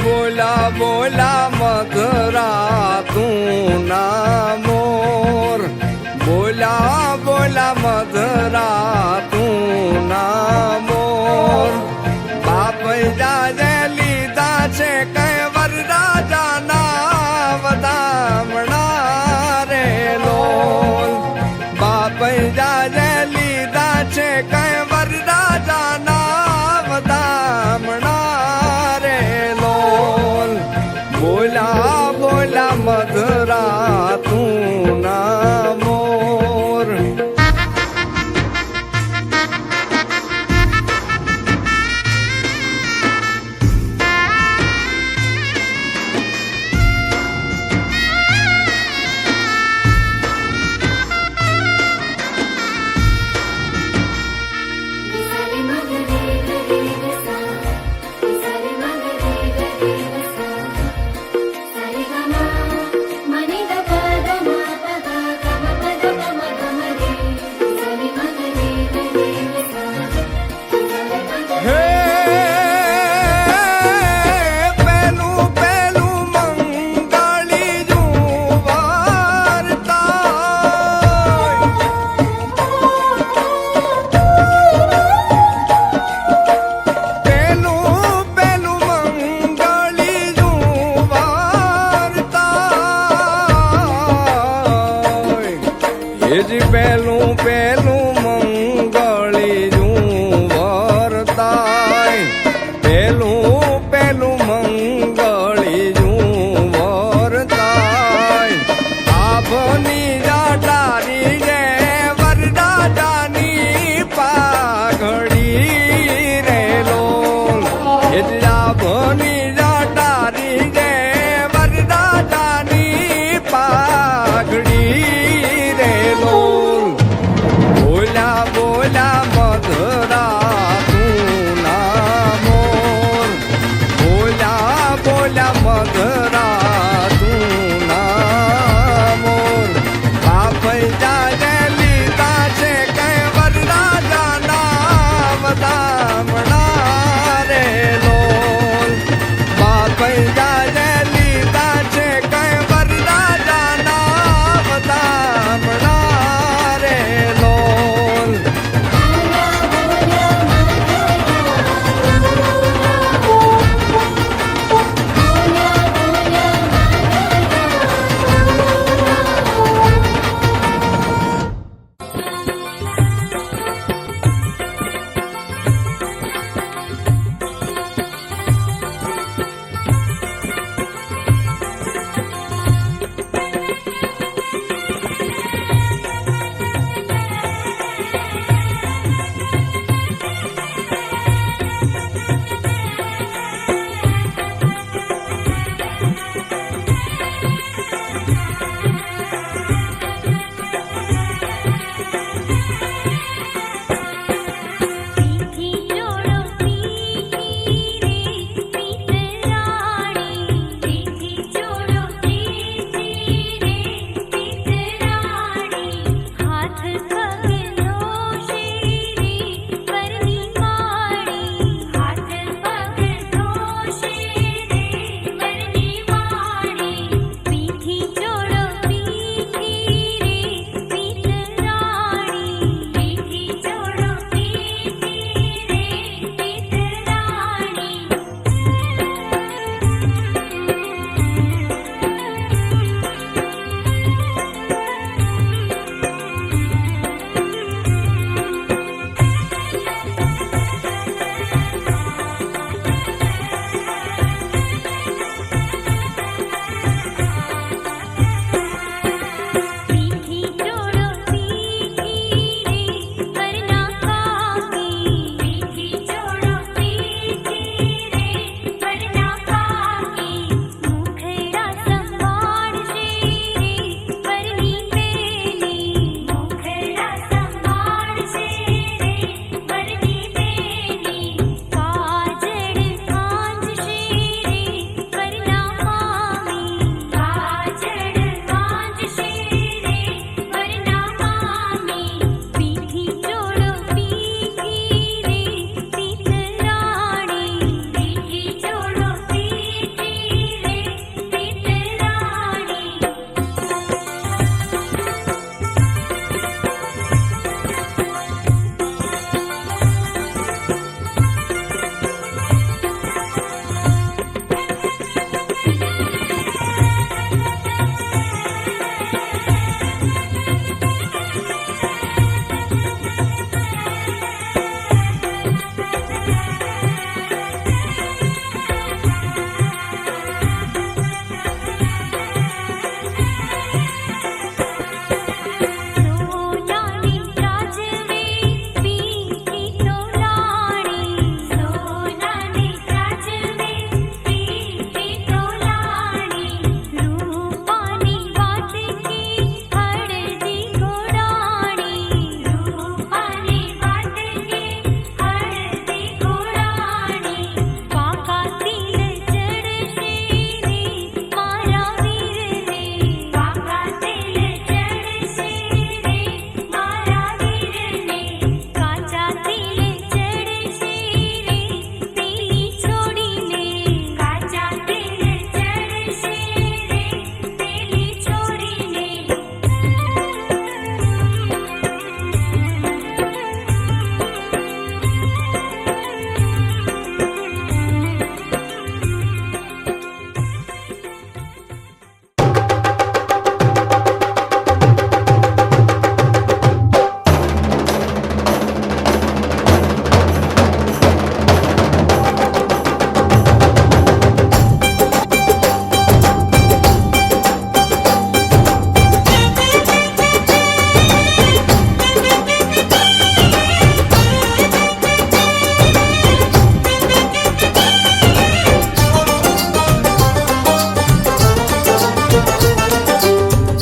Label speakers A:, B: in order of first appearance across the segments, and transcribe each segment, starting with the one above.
A: बोला बोला मधुरा तू ना मोर, बोला बोला मधुरा तू ना मोर। बाप जाजे लीधा छे कई वरराजा ना वदामणा रे लोल। बाप जाजे लीधा छे कई वरराजा ना वदामणा रे लोल। बोला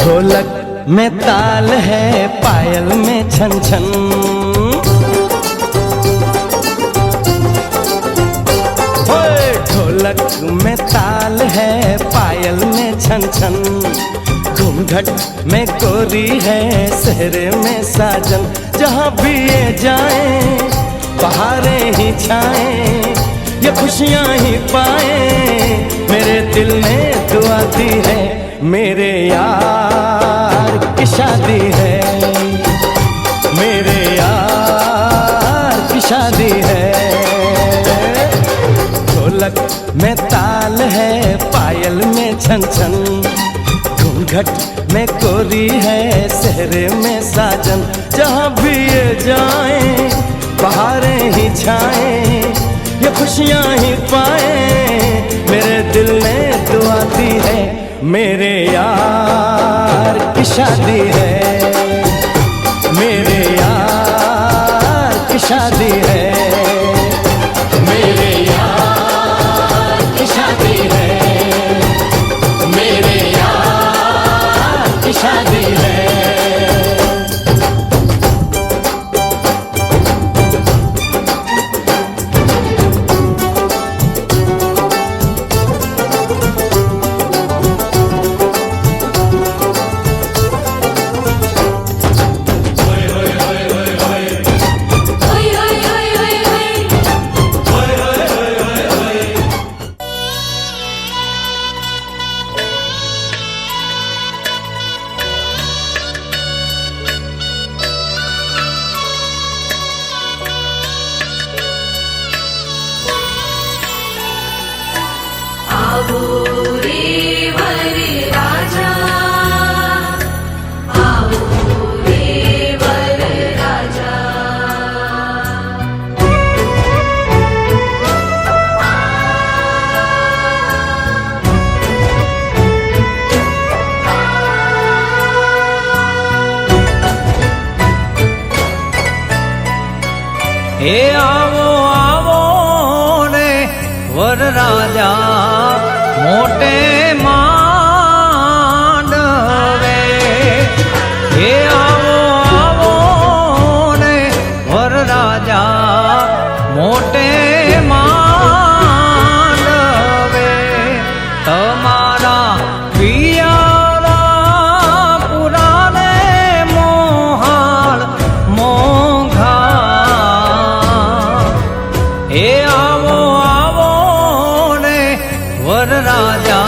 B: ढोलक में ताल है, पायल में छन छन। ढोलक में ताल है, पायल में छन छन। घूंघट में कोरी है, सेहरे में साजन। जहाँ भी ये जाए बहारें ही छाएं, ये खुशियाँ ही पाए। मेरे दिल में दुआ दी है, मेरे यार की शादी है, मेरे यार की शादी है। ढोलक में ताल है, पायल में छन छन। घूंघट में कोरी है, सेहरे में साजन। जहाँ भी ये जाए बहारें ही छाएं, ये खुशियाँ ही पाए। मेरे दिल ने दुआ दी है, मेरे यार की शादी है, मेरे यार की शादी है, मेरे यार की शादी है, मेरे यार की शादी है।
C: हे आवो आवो ने वर राजा मोटे मांडवे। हे आवो आवो ने वर राजा मोटे मांडवे। तमारा पियारा पुराने मोहाल मोंघा। हे आवो आवो ने वर राजा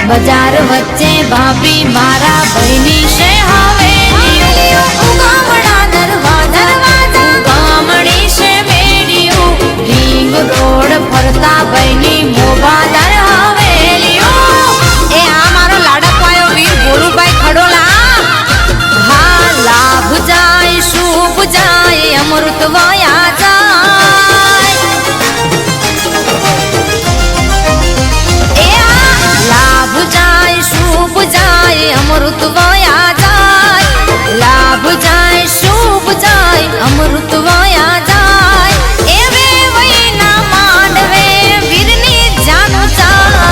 D: બજાર વચ્ચે ભાભી મારા ભાઈની છે હવેલીઓ ગામડા દરવાજા ગામડી છે બેડીઓ રીંગ રોડ ફરતા ભાઈની મોબાદાર હવેલીઓ એ આ મારો લાડકવાયો વીર ભોલુભાઈ ખડોલા હા લાભ જાય શુભ જાય અમૃત વયા જાય એ લાભ જાય શુભ જાય અમૃત વયા જાય લાભ જાય શુભ જાય અમૃત વયા જાય એવે વૈના માંડવે વીરની જાનું જાય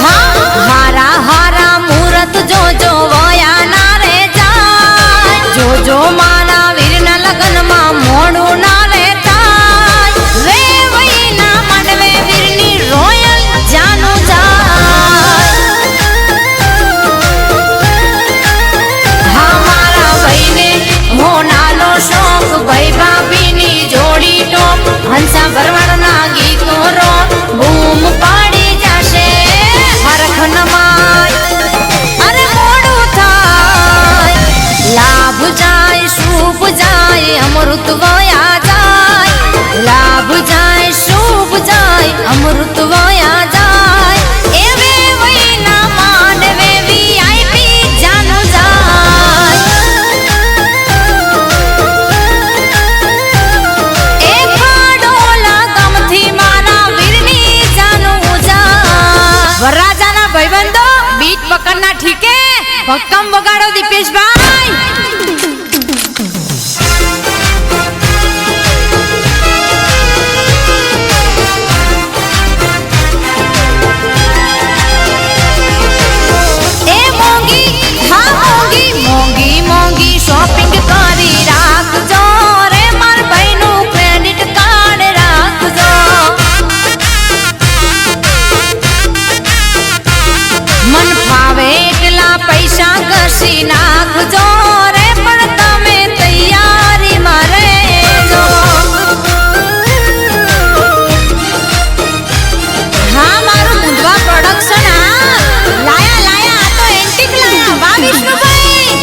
D: હા હારા હારા મુહૂર્ત જોજો વયા ના રે જાય જોજો મારા વીરના લગ્નમાં મોડું ના રે થાય વે વૈના માંડવે વીરની રોયલ જાનું જાય હા મારા ભાઈને હોનાનો શોખ ભાઈ ભાભીની જોડી ટોપ હંસા ભરવાડના ગીતો રો બૂમ પાડી જશે હરખ નમાય અરે મોડું થાય લાભ જાય શુભ જાય અમૃત વયા જાય લાભ જાય શુભ જાય અમૃત વયા જાય એવે વૈના માંડવે VIP જાનું જાય એ ખડોલા ગામથી મારા વીરની જાનું જાય વરરાજાના ભાઈબંધો બીટ પકડના ઠીકે ભક્કમ વગાડો દીપેશભાઈ એ મોંઘી હા મોંઘી મોંઘી મોંઘી શોપિંગ કરી રાખજો રે માર ભાઈનું ક્રેડિટ કાર્ડ રાખજો મન ફાવે એટલા પૈસા ઘસી નાખજો રે પણ તમે તૈયારીમાં રહેજો હા મારું મુંદવા પ્રોડક્શન લાયા લાયા આ તો એન્ટિક લાયા વાહ વિષ્ણુભાઈ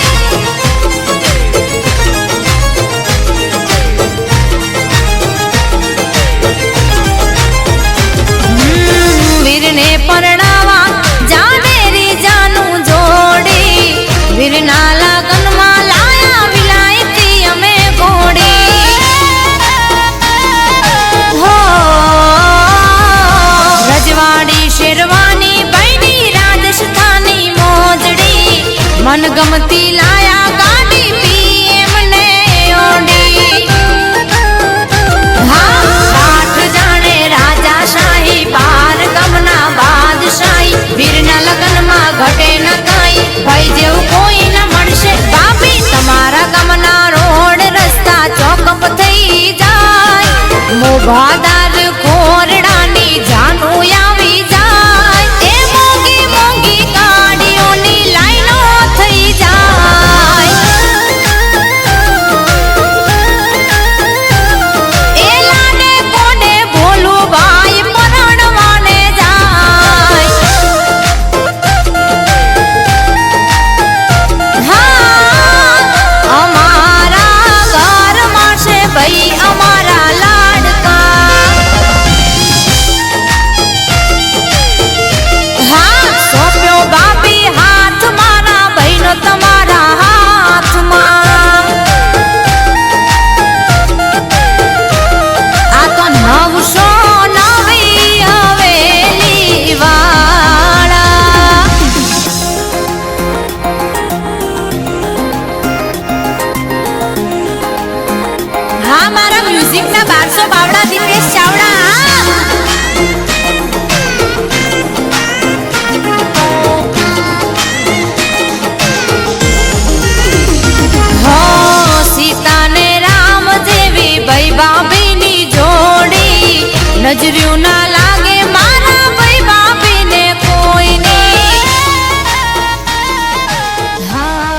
D: વીરને પરણાવા જાનેરી જાનું જોડી વીરના લગનમાં લાયા વિલાયતી અમે ઘોડી હો રજવાડી શેરવાની બૈની રાજસ્થાની મોજડી મનગમતી લાયા ગાડી PM ને ઓડી હા આઠ જાણે રાજાશાહી બાર ગમના બાદશાહી વીરના લગ્નમાં ઘટે ન કાંઈ ભાઈ જેવું કોઈ ન મળશે ભાભી તમારા ગમના રોડ રસ્તા ચોકઅપ થઈ જાય મોભાદાર ખોરડાની જાનું આવી જાય એ મોંઘી મોંઘી ગાડીઓની લાઈનો થઈ જાય એ લાડે કોને ભોલું ભાઈ પરણવાને જાય હા અમારા ઘરમાં છે ભાઈ અમારા લાડકા હા સોંપ્યો બાપી હાથ મારા ભાઈનો તમારા હાથમાં આ તો નવસો નવી હવેલી વાળા હા મારા મ્યુઝિકના 1200 બાવડા દીપેશ ચાવડા હો સીતા ને રામ જેવી ભાઈ ભાભીની જોડી નજર્યું ના લાગે મારા ભાઈ ભાભીને કોઈની હા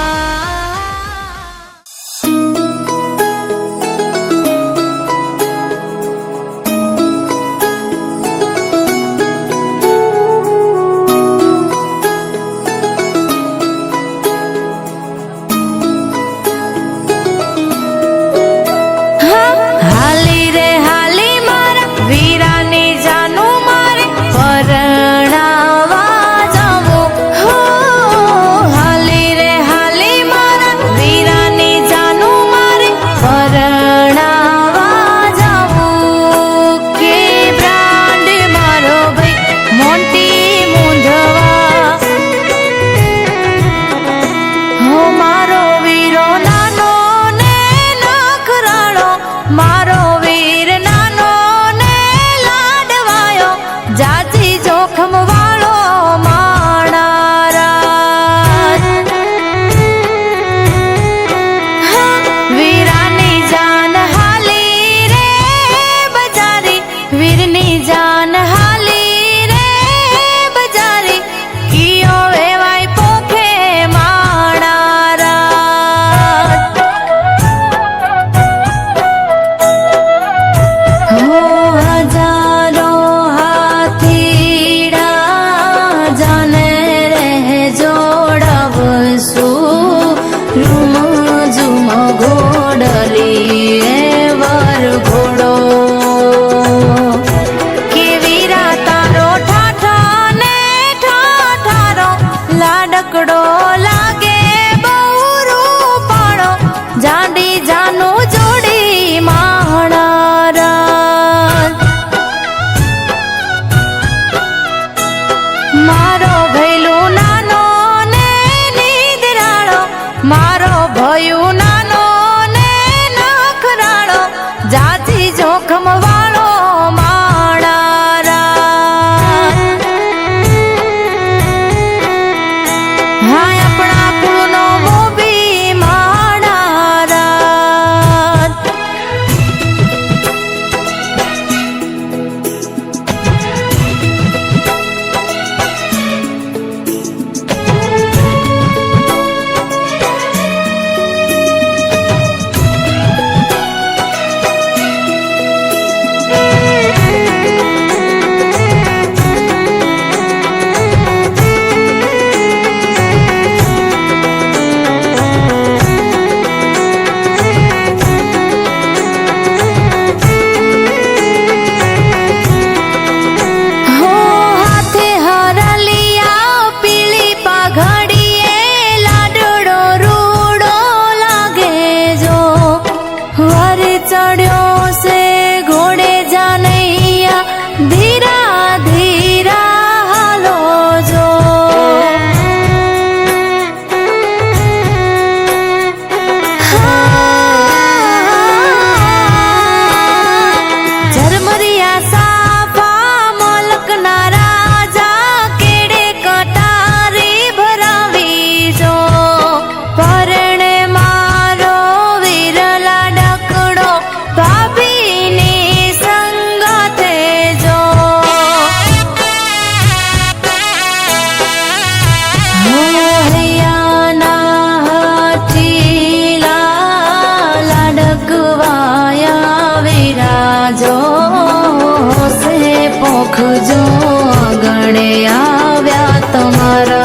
D: मारा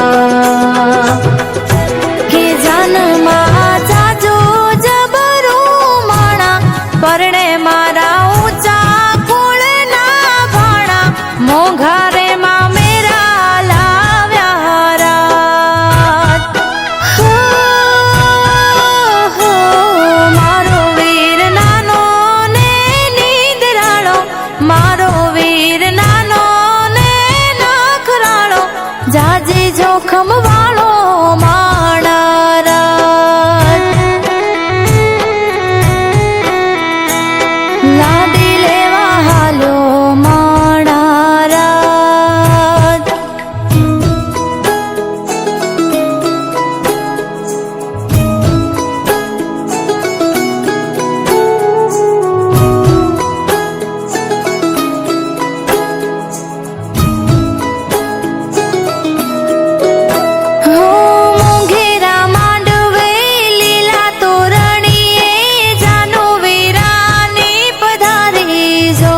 D: के जन्मा जाजो जबरू माणा परणे मारा ऊंचा कुळना भाणा मोघारे मा मेरा लाव्या रात हो मारो वीर नानो ने नींदराळो मारो वीर नानो ने नखराळो जाजी जोखम वाळो माणा रात लाडी लेवा हालो माणा रात हो मोघेरा मांडवे लीला तोरणीए जानो वीरानी पधारी जो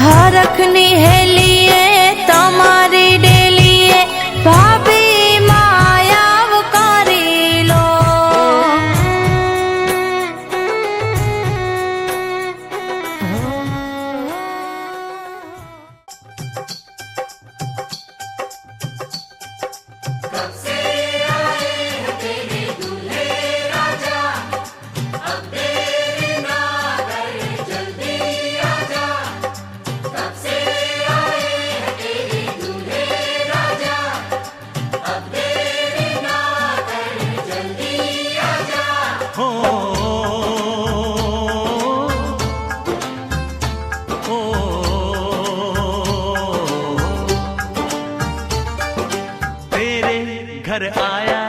D: हरखनी हेलीए तमारी डेलीए भाभी माया वकारी लो
B: हो हो तेरे घर आया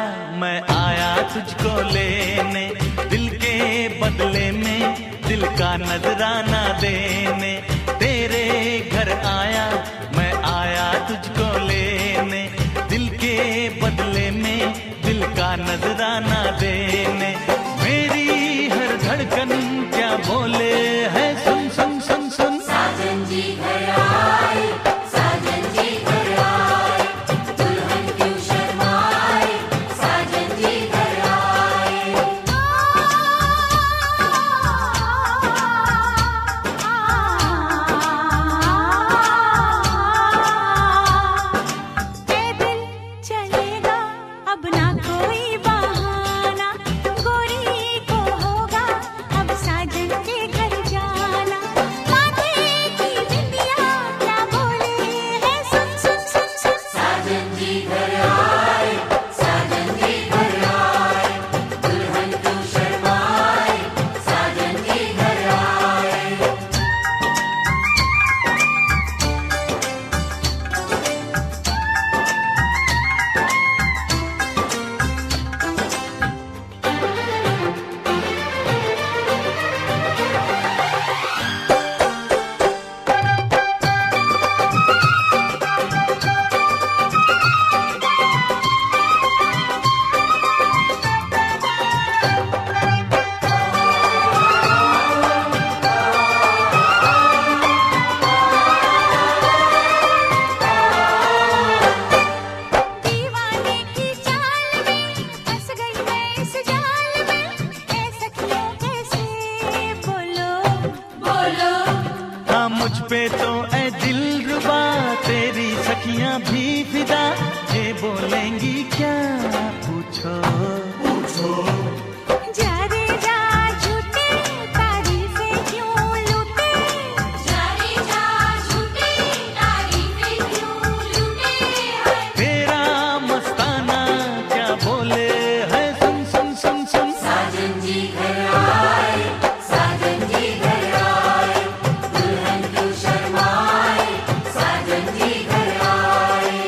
B: मैं आया तुझको लेने दिल के बदले में दिल का नजराना देने तेरे घर आया मैं आया तुझको लेने दिल के बदले में दिल का नजराना देने मेरी हर धड़कन क्या बोले है सुन सुन सुन सुन
E: साजन जी घर आए, साजन जी घर आए, दुल्हन क्यों शर्माए, साजन जी घर आए।
F: पैदल चलेगा अब ना कोई बहाना गोरी को होगा अब साजन के घर जाना माथे की बिंदिया क्या बोले है सुन सुन सुन सुन
E: साजन जी घर आए, साजन जी घर आए, दुल्हन क्यों शर्माए, साजन जी घर आए।
F: दीवाने की चाल में फंस गई मैं इस जाल में ऐ सखियों कैसे बोलो
E: बोलो
B: हाँ मुझ पे तो ऐ दिल रुबा तेरी सखियां भी फिदा ये बोलेंगी क्या पूछो
F: जा रे जा झूठे तारीफें क्यों लूटे
E: जारी जा झूठी तारीफें क्यों लूटे हैं।
B: तेरा मस्ताना क्या बोले है सुन सुन सुन सुन
E: साजन जी घर आए, साजन जी घर आए, दुल्हन क्यों शर्माए, साजन जी घर आए।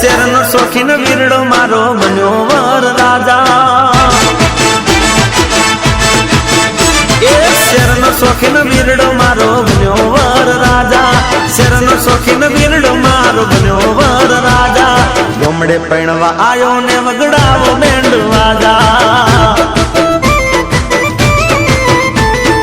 B: શેરનો શોખીન વીરડો મારો બન્યો વર રાજા એ શેરનો શોખીન વીરડો મારો બન્યો વર રાજા શેરનો શોખીન વીરડો મારો બન્યો વર રાજા ગોમડે પૈણવા આયો ને વગડાવો બેન્ડ વાજા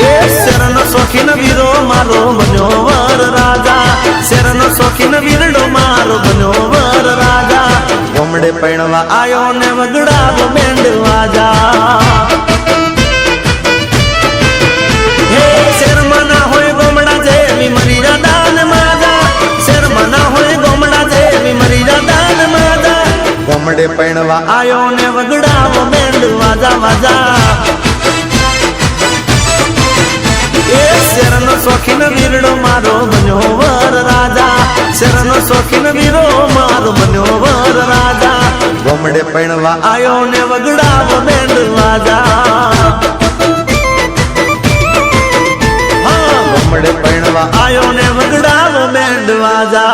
B: એ શેરનો શોખીન વીરો મારો બન્યો વર રાજા શેરનો શોખીન વીરડો મારો બન્યો વર રાજા ગોમડે પૈણવા આયો ને વગડાવો બેન્ડ વાજા હે શેરમાં ના હોય ગોમડા જેવી મરી દાન માજા શેરમાં ના હોય ગોમડા જેવી મરી દાન માજા ગોમડે પૈણવા આયો ને વગડાવો બેન્ડ વાજા વાજા એ શેરનો શોખીન વીરડો મારો બન્યો વર રાજા શેરનો શોખીન વીરો મારો બન્યો વર રાજા ગોમડે પૈણવા આયો ને વગડાવો બેન્ડ વાજા ગોમડે પૈણવા આયો ને વગડાવો બેન્ડ વાજા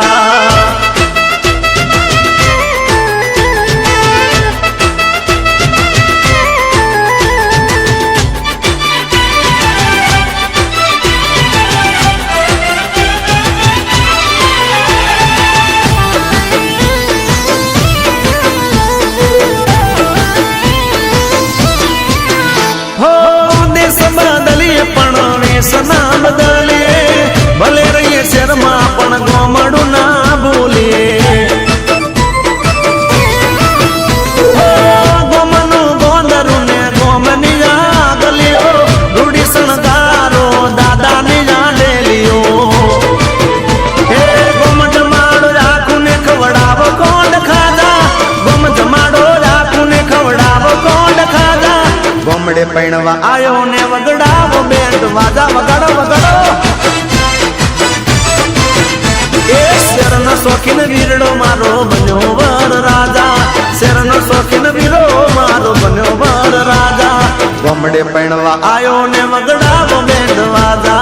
B: સના બદલીએ ભલે રહીએ શેરમાં પણ ગોમડું ના ભૂલીએ ગોમનું ગોંદરું ને ગોમની આગલીઓ રૂડી શણગારો દાદાની જાડેલીઓ હે ગોમ જમાડો રાખું ને ખવડાવો કોણ ખાધા ગોમ જમાડો રાખું ને ખવડાવો કોણ ખાધા ગોમડે પૈણવા આયો ને વગડાવો બેન્ડ વાજા વગાડો વગાડો એ શેરનો શોખીન વીરડો મારો બન્યો વર રાજા શેરનો શોખીન વીરો મારો બન્યો વર રાજા ગોમડે પૈણવા આયો ને વગડાવો બેન્ડ વાજા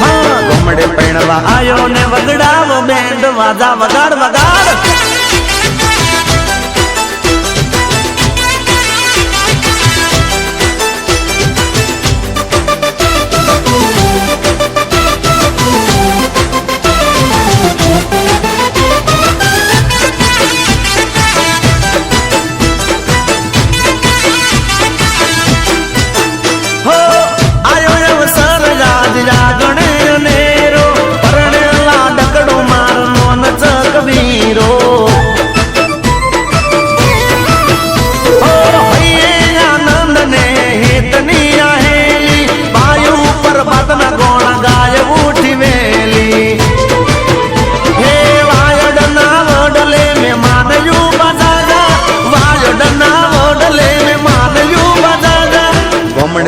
B: હા ગોમડે પૈણવા આયો ને વગડાવો બેન્ડ વાજા વગાડ વગાડ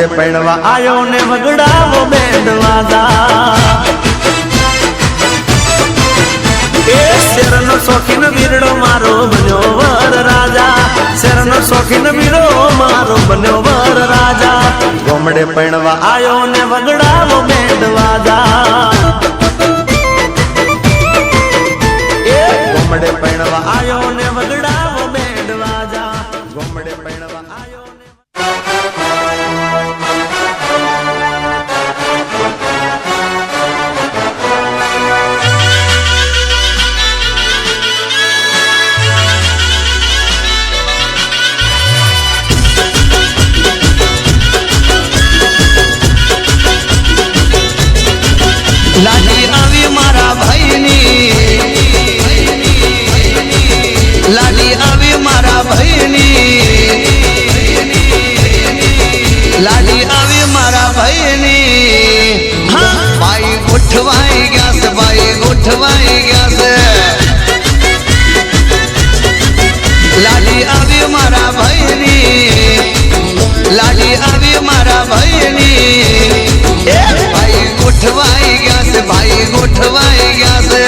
B: પૈણવા આયો ને વગડાવો બેન્ડ વાજા એ શેરનો શોખીન વીરડો મારો બન્યો વર રાજા શેરનો શોખીન વીરો મારો બન્યો વર રાજા ગોમડે પૈણવા આયો ને વગડાવો બેન્ડ વાજા એ ગોમડે પૈણવા આયો ને વગડાવો બેન્ડ વાજા ગોમડે પૈણવા આયો
G: લાડી આવી મારા ભાઈની લાડી આવી મારા ભાઈની લાડી આવી મારા ભાઈની હા ભાઈ ગોઠવાઈ ગયા છે ભાઈ ગોઠવાઈ ગયા છે લાડી આવી મારા ભાઈની લાડી આવી મારા ભાઈની એ ભાઈ ગોઠવાઈ ગયા છે ભાઈ ગોઠવાઈ ગયા છે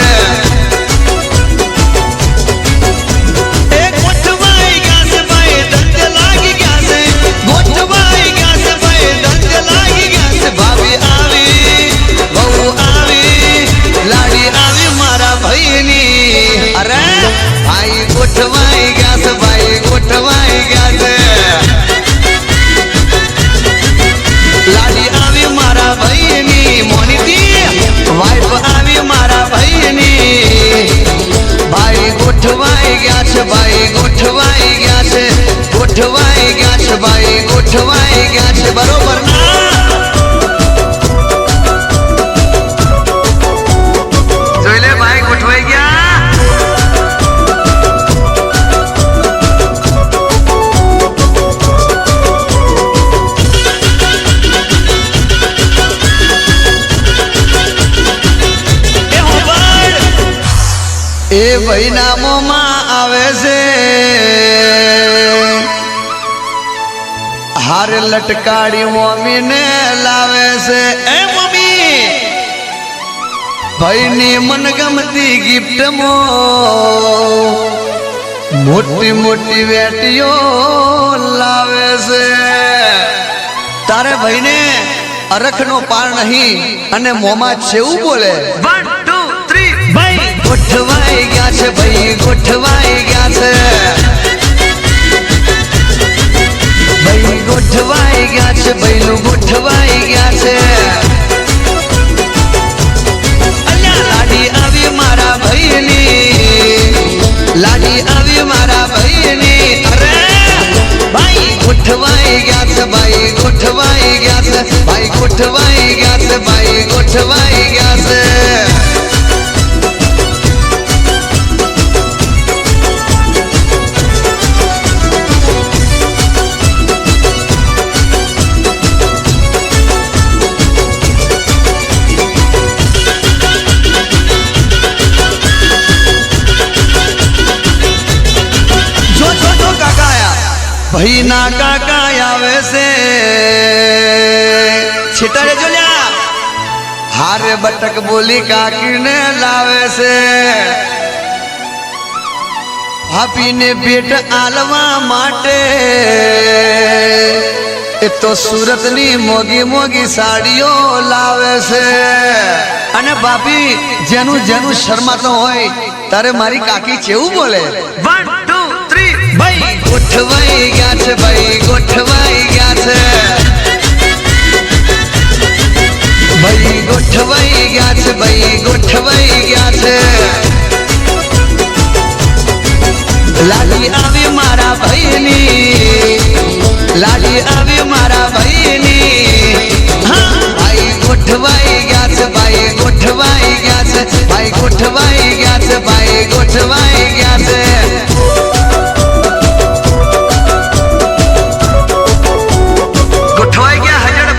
G: ગોઠવાઈ ગયા છે ભાઈ દંડ લાગી ગયા છે ગોઠવાઈ ગયા છે ભાઈ દંડ લાગી ગયા છે ભાભી આવી બહુ આવી લાડી આવી મારા ગોઠવાઈ ગયા છે ભાઈ ગોઠવાઈ ગયા છે લાડી આવી મારા ભાઈની મોનીતી વાઈફ આવી મારા ભાઈની ભાઈ ગોઠવાઈ ગયા છે ભાઈ ગોઠવાઈ ગયા છે ગોઠવાઈ ગયા છે ભાઈ ગોઠવાઈ ગયા છે બરોબર ના જોઈ લે ભાઈ ગોઠવાઈ ગયા એ ભાઈ નામોમાં આવે છે હાર લટકાડી મમ્મીને લાવે છે એ મમ્મી ભાઈની મનગમતી ગિફ્ટમાં મોટી મોટી વેટીઓ લાવે છે તારે ભાઈને અરખનો પાર નહીં અને મોમાં છેવું બોલે 1 2 3 ભાઈ ગોઠવાઈ ગયા છે ભાઈ ગોઠવાઈ ગયા છે ભાઈ ગોઠવાઈ ગયા છે ભાઈનું ગોઠવાઈ ગયા છે અલ્યા લાડી આવી મારા ભાઈની લાડી આવી મારા ભાઈની અરે ભાઈ ગોઠવાઈ ગયા છે ભાઈ ગોઠવાઈ ગયા છે ભાઈ ગોઠવાઈ ગયા છે ભાઈ ગોઠવાઈ ગયા છે ભાઈ ના કાકા આવે છે છીટરે જોલ્યા હારે બટક બોલી કાકીને લાવે છે ભાભીને ભેટ આલવા માટે એ તો સુરતની મોગી મોગી સાડીઓ લાવે છે અને ભાભી જેનું જેનું શરમાતો હોય તારે મારી કાકી કેવું બોલે 1 2 3 ભાઈ ગોઠવાઈ ગયા છે ભાઈ ગોઠવાઈ ગયા છે ભાઈ ગોઠવાઈ ગયા છે ભાઈ ગોઠવાઈ ગયા છે લાડી આવી મારા ભાઈની લાડી આવી મારા ભાઈની હા ભાઈ ગોઠવાઈ ગયા છે ભાઈ ગોઠવાઈ ગયા છે ભાઈ ગોઠવાઈ ગયા છે ભાઈ ગોઠવાઈ ગયા છે ગોઠવાઈ ગયા હજડ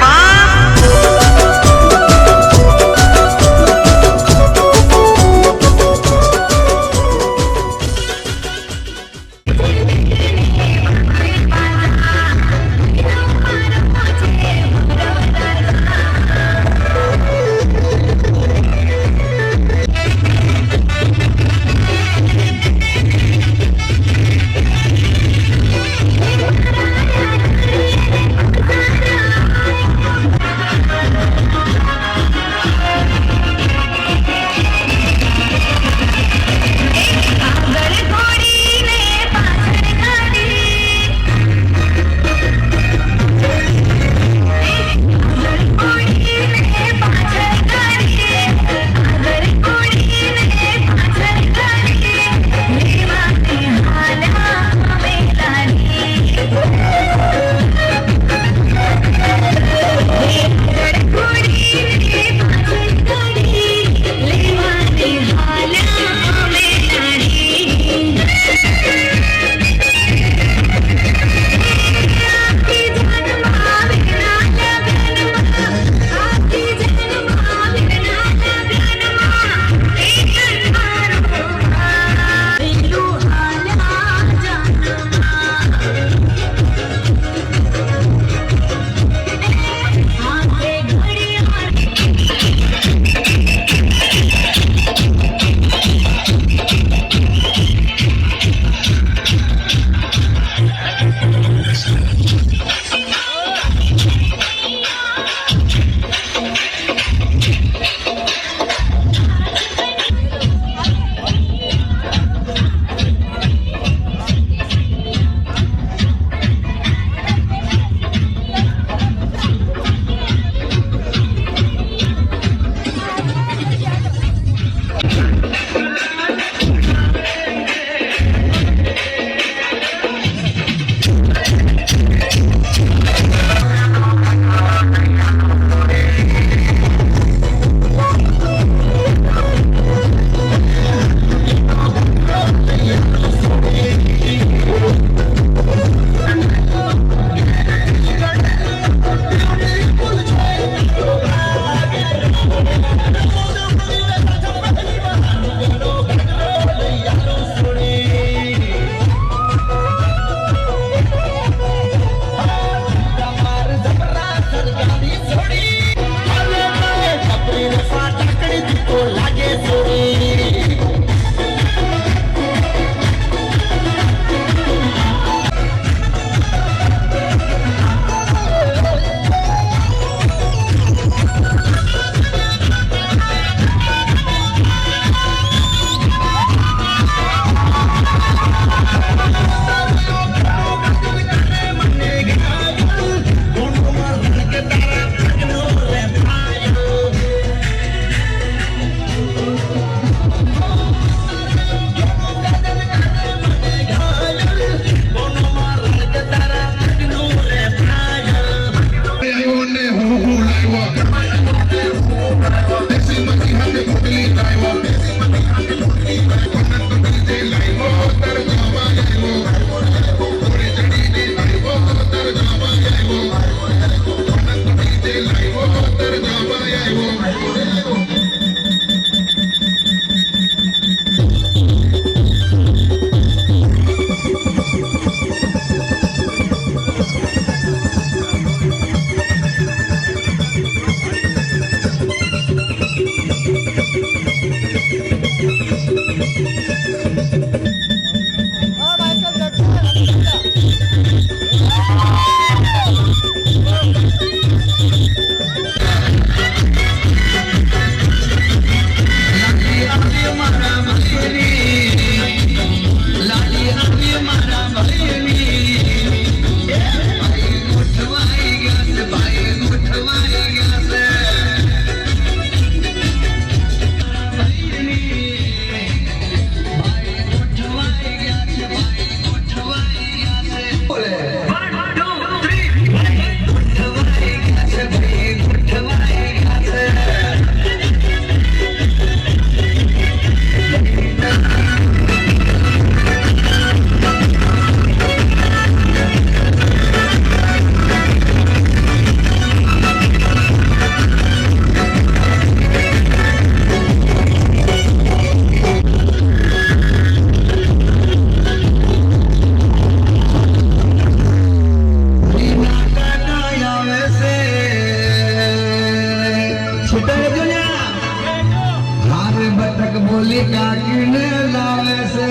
G: ઓલી કાકીને લાવે છે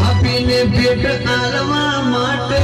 G: આપીને ભેટ આલવા માટે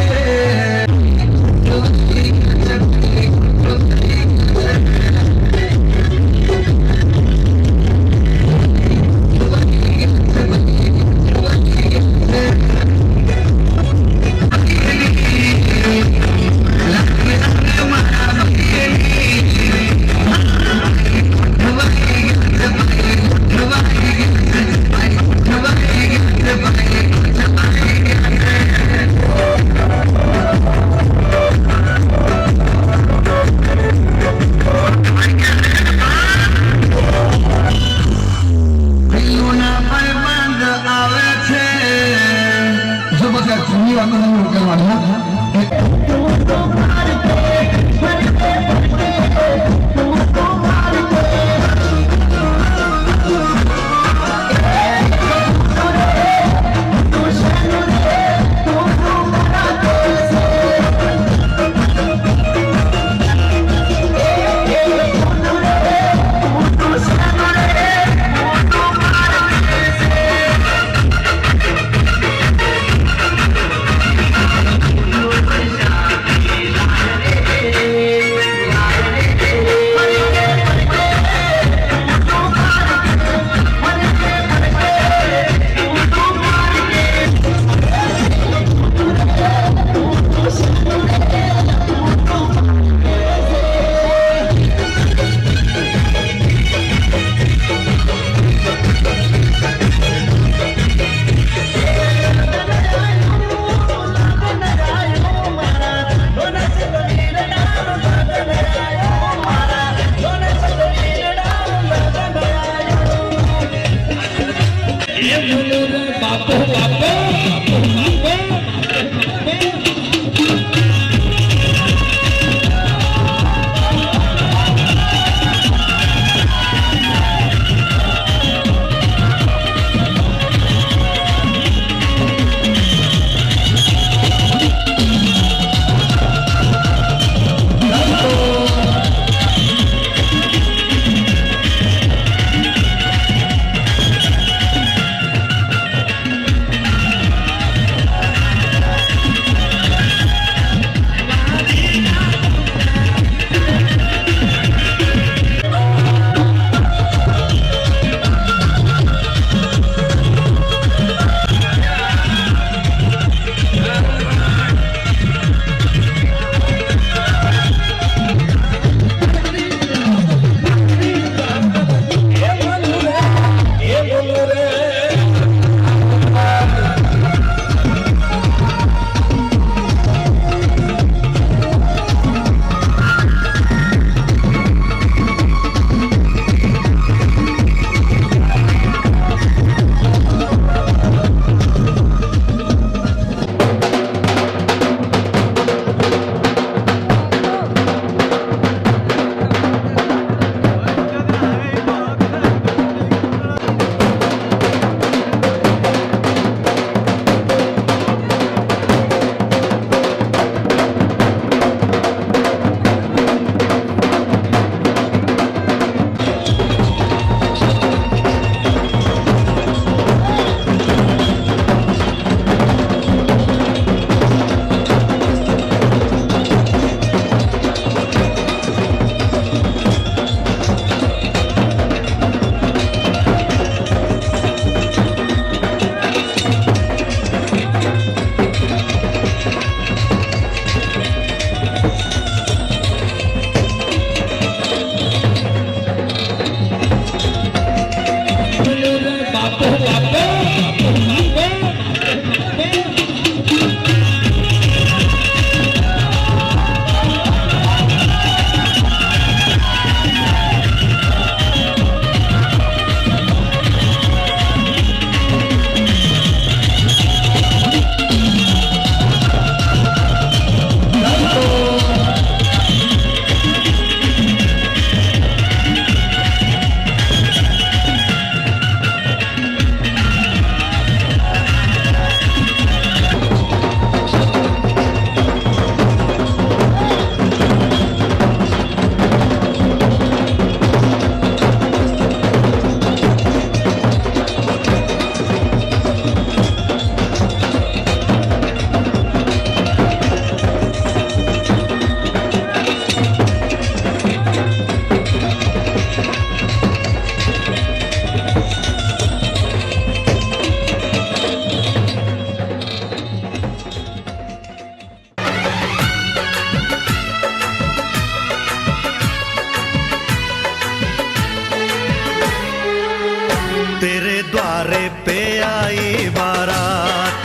H: तेरे द्वारे पे आई बारात,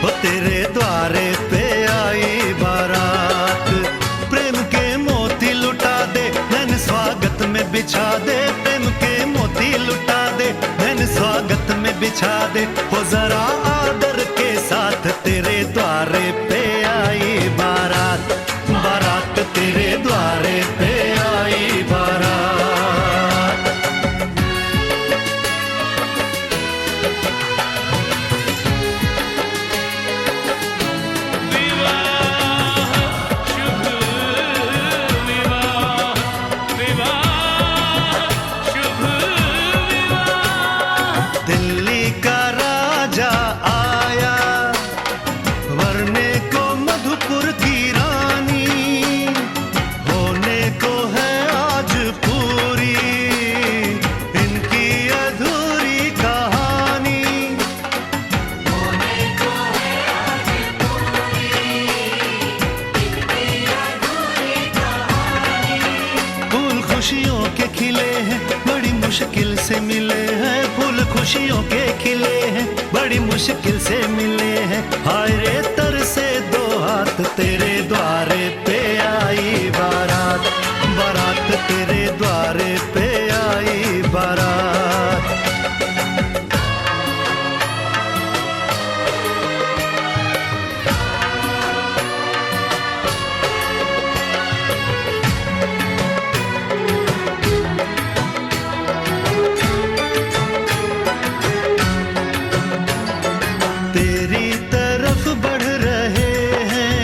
H: वो तेरे द्वारे पे आई बारात। प्रेम के मोती लुटा दे मैंने स्वागत में बिछा दे, प्रेम के मोती लुटा दे मैंने स्वागत में बिछा दे। वो जरा आदर के साथ तेरे द्वारे पे आई बारात, बारात तेरे द्वारे पे आई बारात। दिल्ली का राजा आया वरने को मधुपुर की रानी, होने को है आज पूरी इनकी अधूरी कहानी। होने को है आज पूरी इनकी अधूरी कहानी। फूल खुशियों के खिले हैं बड़ी मुश्किल से मिले हैं, फूल खुशियों के खिले हैं बड़ी मुश्किल से मिले हैं। हाय रे तर से दो हाथ तेरे द्वारे पे आई बारात, बारात तेरे द्वारे पे आई बारात। तेरी तरफ बढ़ रहे हैं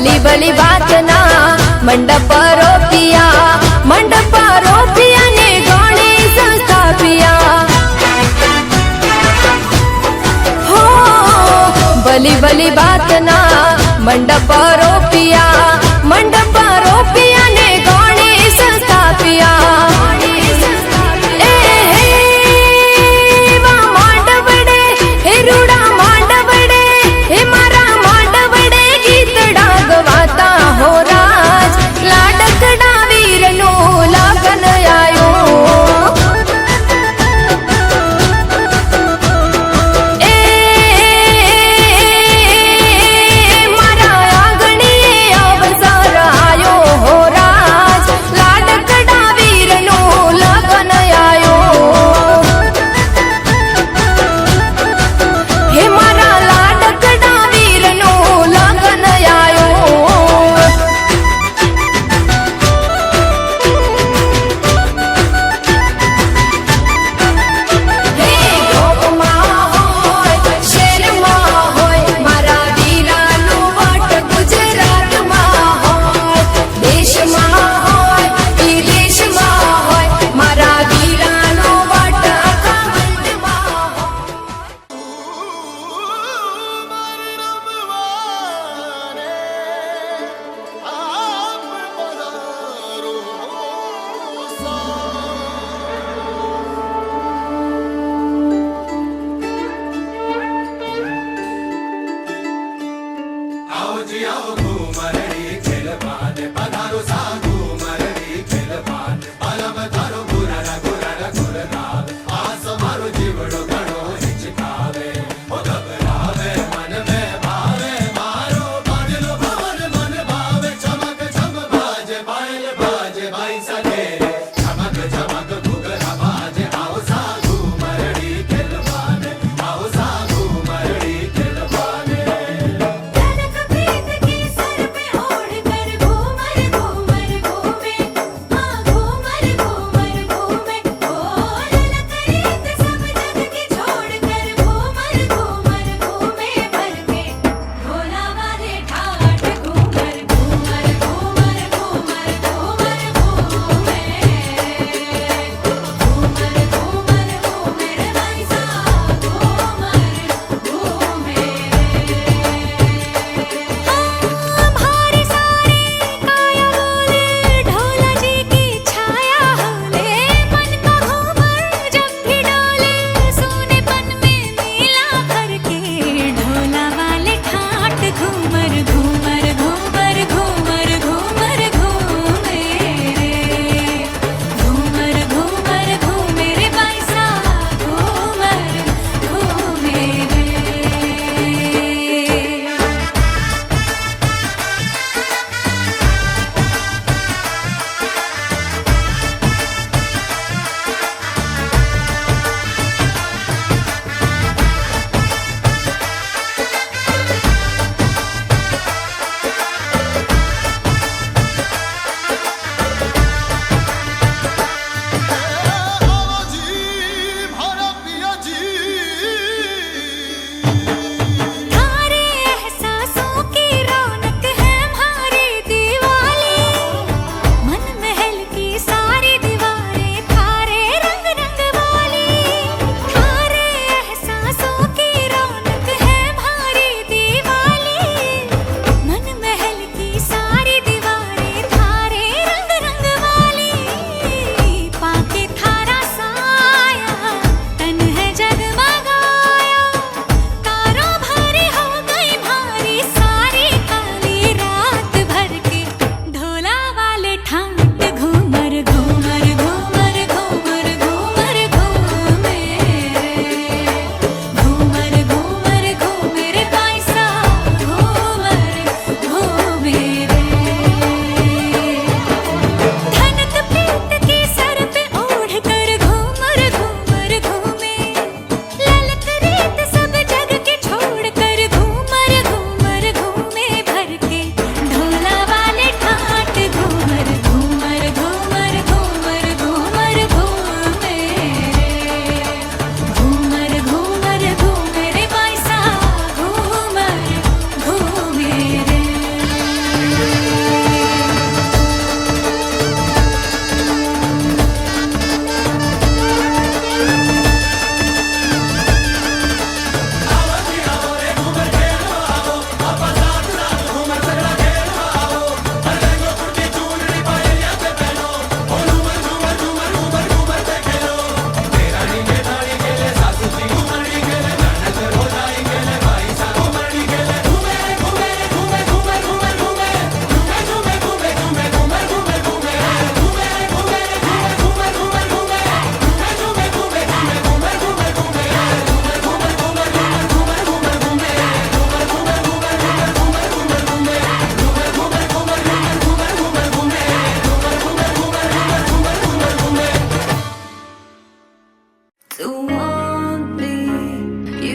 I: ભલી ભલી વાતના મંડપ રોપિયા મંડપ રોપિયા ને ગણેશ સ્થાપ્યા હો ભલી ભલી વાતના મંડપ રોપિયા મંડપ રોપિયા ને ગણેશ સ્થાપ્યા હોરા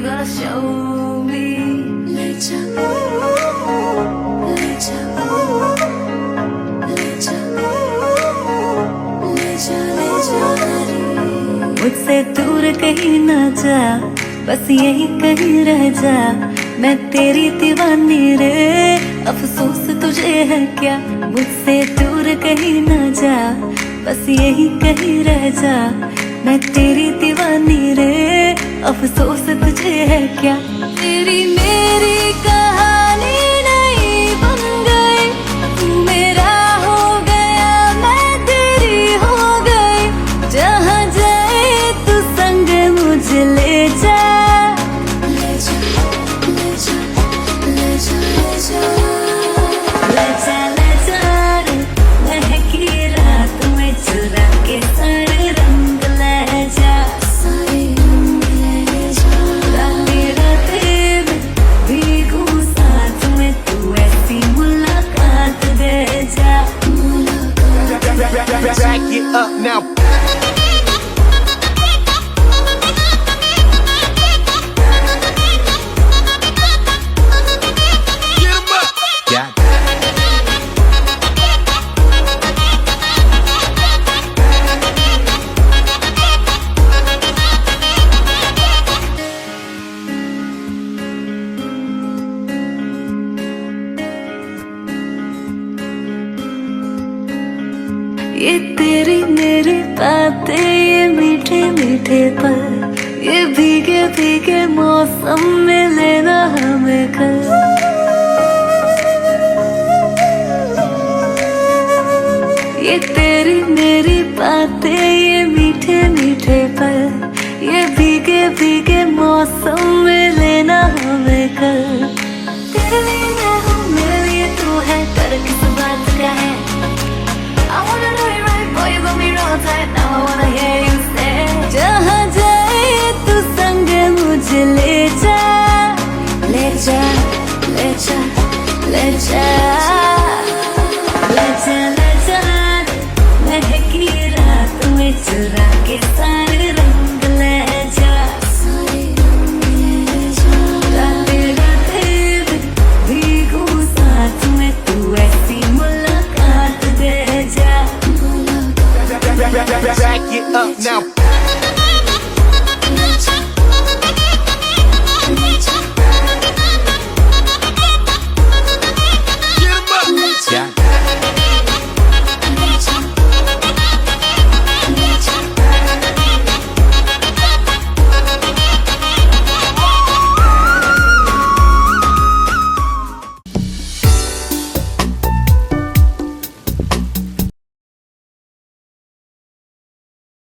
F: gotta show me. ले जा, ले जा, ले जा, ले जा, ले जा रे। मुझसे दूर कहीं ना जा, बस यही कहीं रह जा। मैं तेरी दीवानी रे, अफसोस तुझे है क्या। मुझसे दूर कहीं ना जा, बस यही कहीं रह जा। मैं तेरी दीवानी रे, अफसोस तुझे है क्या। तेरी मेरी कहानी नहीं बन गई, तू मेरा हो गया, मैं तेरी हो गई। जहाँ जाए तू संग मुझे ले जा। ले जा, ले जा, ले जा, ले जा, ले जा, ले जा रे। महकी रात में चुरा के सारे रंग ले जा, सारे रंग ले जा। रातें रातें में भीगू साथ में, तू ऐसी मुलाकात दे जा, मुलाकात।
B: Back it up now. Got it.
F: ये तेरी मेरी बातें, ये मीठे मीठे पल, ये भीगे भीगे मौसम में